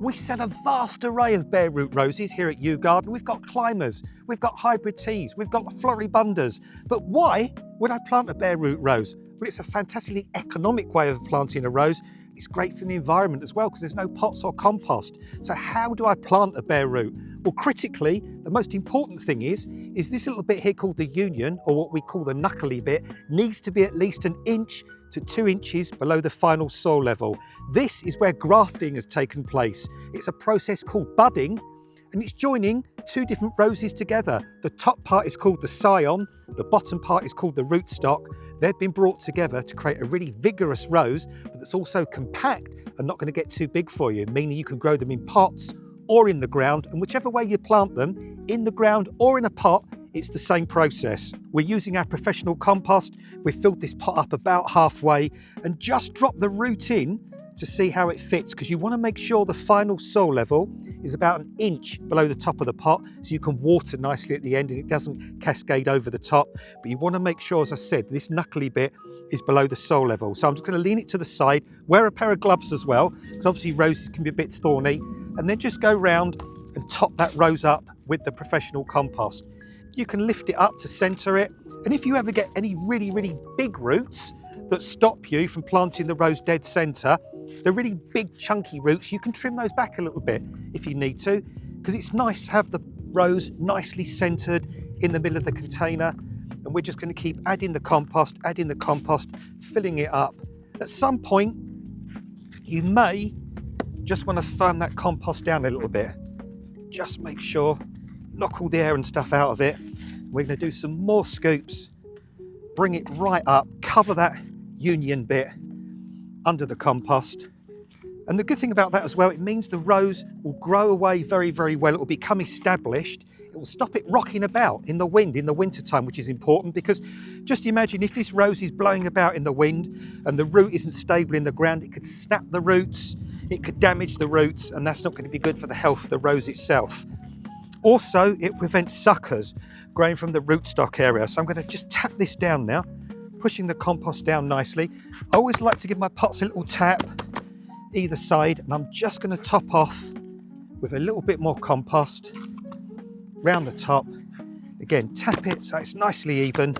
We sell a vast array of bare root roses here at YouGarden. We've got climbers, we've got hybrid teas, we've got floribundas. But why would I plant a bare root rose? Well, it's a fantastically economic way of planting a rose. It's great for the environment as well because there's no pots or compost. So how do I plant a bare root? Well, critically, the most important thing is this little bit here called the union, or what we call the knuckly bit, needs to be at least 1 inch to 2 inches below the final soil level. This is where grafting has taken place. It's a process called budding, and it's joining two different roses together. The top part is called the scion, the bottom part is called the rootstock. They've been brought together to create a really vigorous rose, but that's also compact and not going to get too big for you, meaning you can grow them in pots or in the ground, and whichever way you plant them, in the ground or in a pot, it's the same process. We're using our professional compost. We've filled this pot up about halfway and just dropped the root in to see how it fits, because you want to make sure the final soil level is about 1 inch below the top of the pot so you can water nicely at the end and it doesn't cascade over the top. But you want to make sure, as I said, this knuckly bit is below the soil level. So I'm just going to lean it to the side, wear a pair of gloves as well, because obviously roses can be a bit thorny, and then just go round and top that rose up with the professional compost. You can lift it up to centre it, and if you ever get any really, really big roots that stop you from planting the rose dead centre, they're really big chunky roots, you can trim those back a little bit if you need to, because it's nice to have the rose nicely centred in the middle of the container. And we're just going to keep adding the compost, filling it up. At some point, you may just want to firm that compost down a little bit. Just make sure, knock all the air and stuff out of it. We're going to do some more scoops, bring it right up, cover that union bit under the compost. And the good thing about that as well, it means the rose will grow away very, very well. It will become established. It will stop it rocking about in the wind in the winter time, which is important, because just imagine if this rose is blowing about in the wind and the root isn't stable in the ground, it could snap the roots, it could damage the roots, and that's not going to be good for the health of the rose itself. Also, it prevents suckers growing from the rootstock area. So I'm going to just tap this down now, pushing the compost down nicely. I always like to give my pots a little tap either side, and I'm just going to top off with a little bit more compost round the top. Again, tap it so it's nicely even.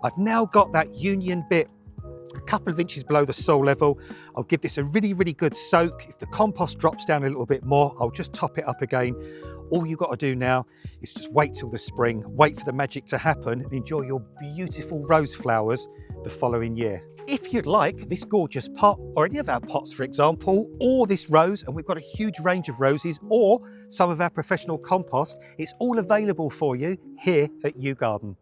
I've now got that union bit a couple of inches below the soil level. I'll give this a really, really good soak. If the compost drops down a little bit more, I'll just top it up again. All you've got to do now is just wait till the spring, wait for the magic to happen, and enjoy your beautiful rose flowers the following year. If you'd like this gorgeous pot, or any of our pots for example, or this rose, and we've got a huge range of roses, or some of our professional compost, it's all available for you here at YouGarden.